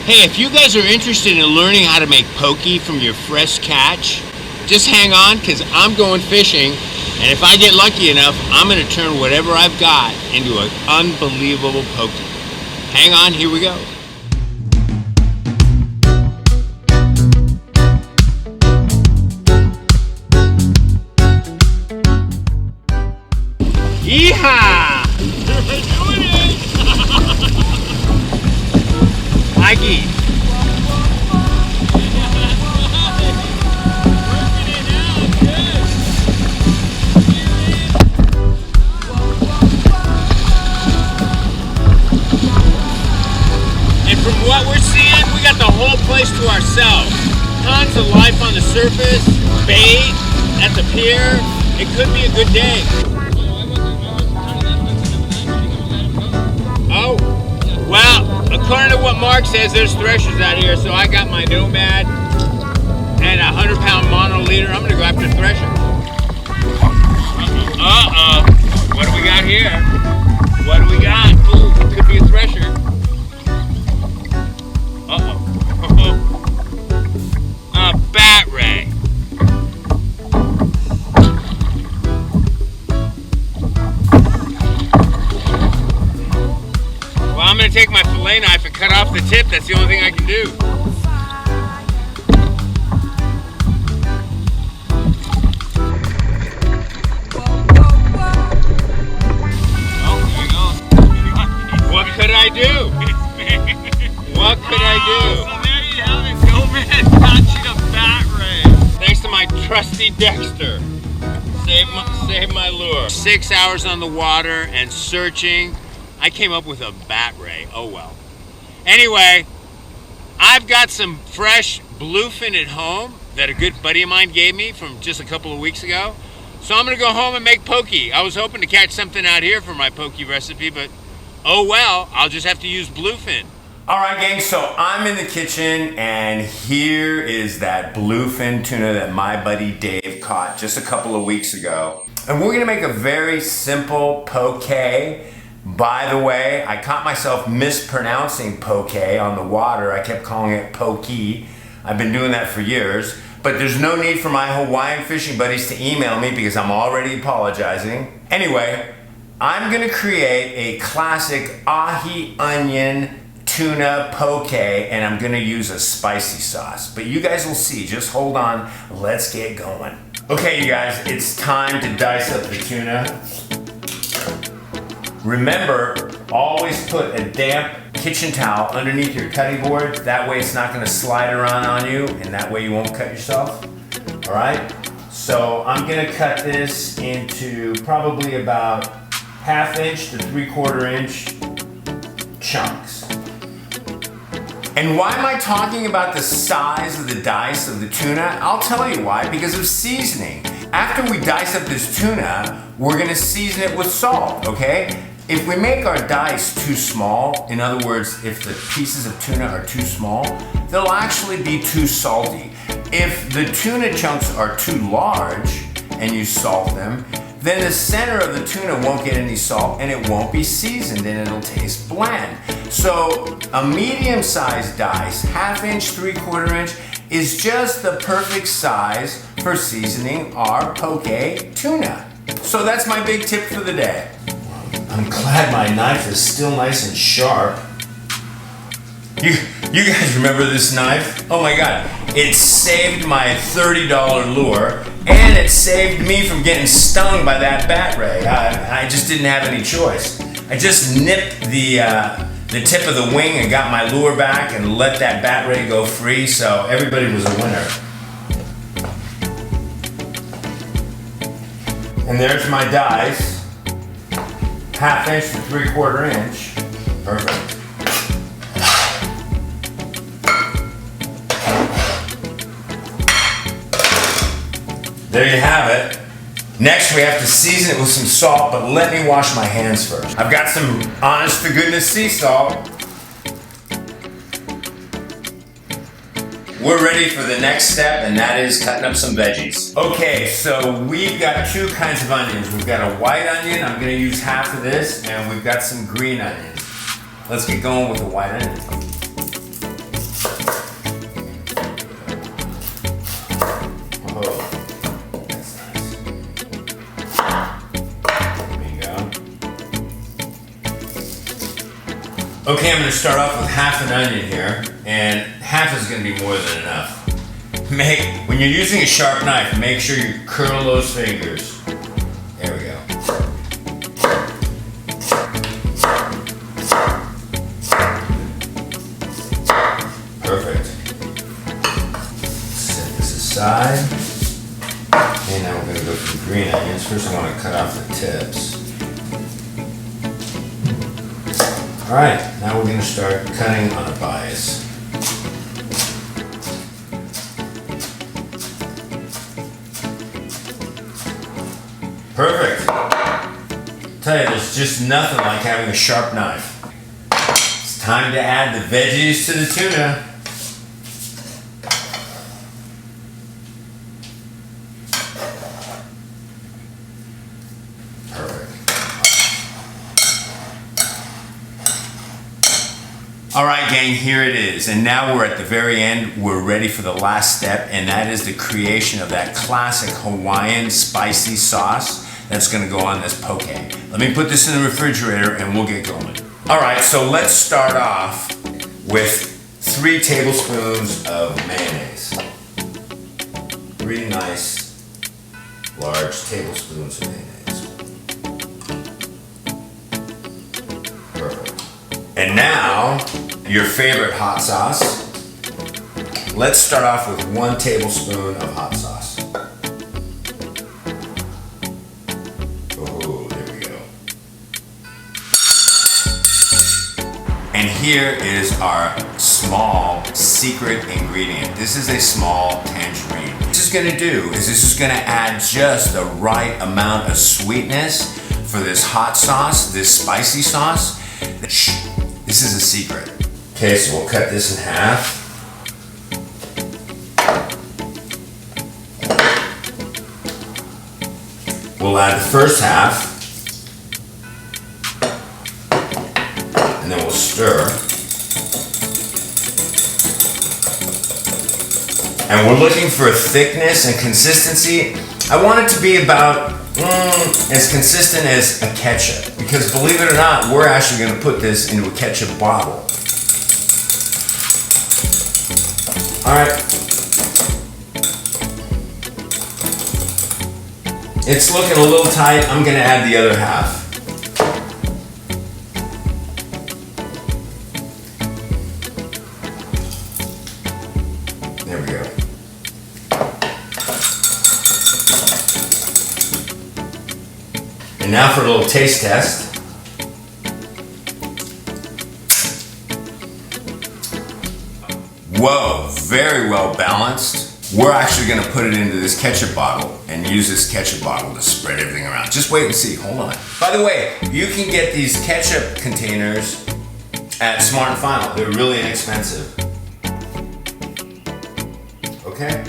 Hey, if you guys are interested in learning how to make poke from your fresh catch, just hang on because I'm going fishing, and if I get lucky enough, I'm going to turn whatever I've got into an unbelievable poke. Hang on, here we go. Yeehaw! We're doing it! Mikey. And from what we're seeing, we got the whole place to ourselves. Tons of life on the surface, bait at the pier. It could be a good day. Oh, well, according to what Mark says, there's threshers out here, so I got my Nomad and a 100-pound mono leader. I'm gonna go after thresher. Uh-oh, what do we got here? What do we got? Ooh, could be a thresher. Uh-oh. A bat ray. Well, I'm gonna take my fillet knife and cut off the tip. That's the only thing I can do. Oh, there you go. What could I do? What could I do? So there you have it. Nomad catching a bat ray. Thanks to my trusty Dexter. Save my lure. 6 hours on the water and searching. I came up with a bat ray. Oh well. Anyway, I've got some fresh bluefin at home that a good buddy of mine gave me from just a couple of weeks ago. So I'm gonna go home and make poke. I was hoping to catch something out here for my poke recipe, but oh well, I'll just have to use bluefin. All right, gang, so I'm in the kitchen and here is that bluefin tuna that my buddy Dave caught just a couple of weeks ago. And we're gonna make a very simple poke. By the way, I caught myself mispronouncing poke on the water. I kept calling it pokey. I've been doing that for years, but there's no need for my Hawaiian fishing buddies to email me because I'm already apologizing. Anyway, I'm gonna create a classic ahi onion tuna poke, and I'm gonna use a spicy sauce. But you guys will see, just hold on, let's get going. Okay, you guys, it's time to dice up the tuna. Remember, always put a damp kitchen towel underneath your cutting board. That way it's not gonna slide around on you, and that way you won't cut yourself. All right? So I'm gonna cut this into probably about 1/2 inch to 3/4 inch chunks. And why am I talking about the size of the dice of the tuna? I'll tell you why, because of seasoning. After we dice up this tuna, we're gonna season it with salt, okay? If we make our dice too small, in other words, if the pieces of tuna are too small, they'll actually be too salty. If the tuna chunks are too large and you salt them, then the center of the tuna won't get any salt and it won't be seasoned and it'll taste bland. So a medium-sized dice, 1/2 inch, 3/4 inch, is just the perfect size for seasoning our poke tuna. So that's my big tip for the day. I'm glad my knife is still nice and sharp. You guys remember this knife? Oh my God, it saved my $30 lure and it saved me from getting stung by that bat ray. I just didn't have any choice. I just nipped the tip of the wing and got my lure back and let that bat ray go free, so everybody was a winner. And there's my dice, 1/2 inch to 3/4 inch. Perfect. There you have it. Next we have to season it with some salt, but let me wash my hands first. I've got some honest to goodness sea salt. We're ready for the next step, and that is cutting up some veggies. Okay, so we've got two kinds of onions. We've got a white onion, I'm gonna use half of this, and we've got some green onions. Let's get going with the white onion. Okay, I'm gonna start off with half an onion here, and half is gonna be more than enough. When you're using a sharp knife, make sure you curl those fingers. There we go. Perfect. Set this aside. And now we're gonna go for the green onions. First I wanna cut off the tips. All right, now we're gonna start cutting on a bias. Perfect. Tell you, there's just nothing like having a sharp knife. It's time to add the veggies to the tuna. All right, gang, here it is. And now we're at the very end. We're ready for the last step, and that is the creation of that classic Hawaiian spicy sauce that's gonna go on this poke. Let me put this in the refrigerator and we'll get going. All right, so let's start off with 3 tablespoons of mayonnaise. 3 nice, large tablespoons of mayonnaise. Perfect. And now, your favorite hot sauce. Let's start off with 1 tablespoon of hot sauce. Oh, there we go. And here is our small secret ingredient. This is a small tangerine. What this is gonna do is this is gonna add just the right amount of sweetness for this hot sauce, this spicy sauce. This is a secret. Okay, so we'll cut this in half. We'll add the first half. And then we'll stir. And we're looking for thickness and consistency. I want it to be about as consistent as a ketchup, because believe it or not, we're actually going to put this into a ketchup bottle. All right. It's looking a little tight. I'm going to add the other half. There we go. And now for a little taste test. Whoa, very well balanced. We're actually gonna put it into this ketchup bottle and use this ketchup bottle to spread everything around. Just wait and see, hold on. By the way, you can get these ketchup containers at Smart & Final. They're really inexpensive. Okay.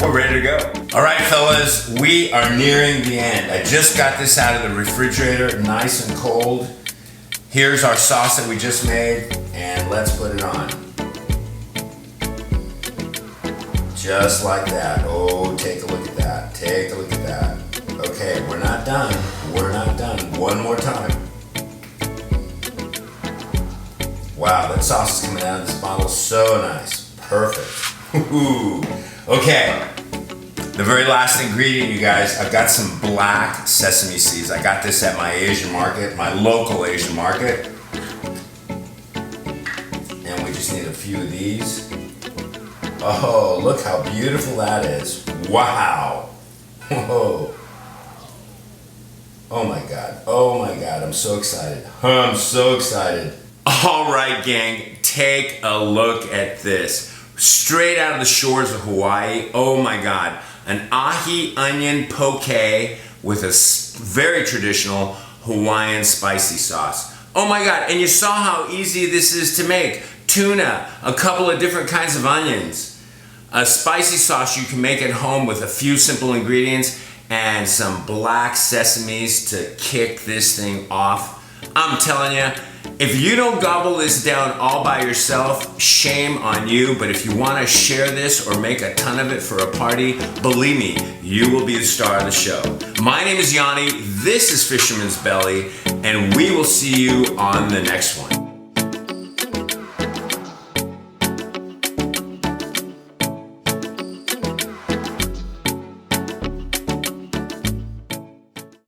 We're ready to go. All right, fellas, we are nearing the end. I just got this out of the refrigerator, nice and cold. Here's our sauce that we just made, and let's put it on. Just like that. Oh, take a look at that. Take a look at that. Okay, we're not done. We're not done. One more time. Wow, that sauce is coming out of this bottle so nice. Perfect. Ooh. Okay. The very last ingredient, you guys, I've got some black sesame seeds. I got this at my Asian market, my local Asian market. And we just need a few of these. Oh, look how beautiful that is. Wow. Whoa. Oh my God. Oh my God. I'm so excited. I'm so excited. All right, gang, take a look at this. Straight out of the shores of Hawaii. Oh my God. An ahi onion poke with a very traditional Hawaiian spicy sauce. Oh my God, and you saw how easy this is to make. Tuna, a couple of different kinds of onions, a spicy sauce you can make at home with a few simple ingredients, and some black sesames to kick this thing off. I'm telling you, if you don't gobble this down all by yourself, shame on you. But if you want to share this or make a ton of it for a party, believe me, you will be the star of the show. My name is Yanni, this is Fisherman's Belly, and we will see you on the next one.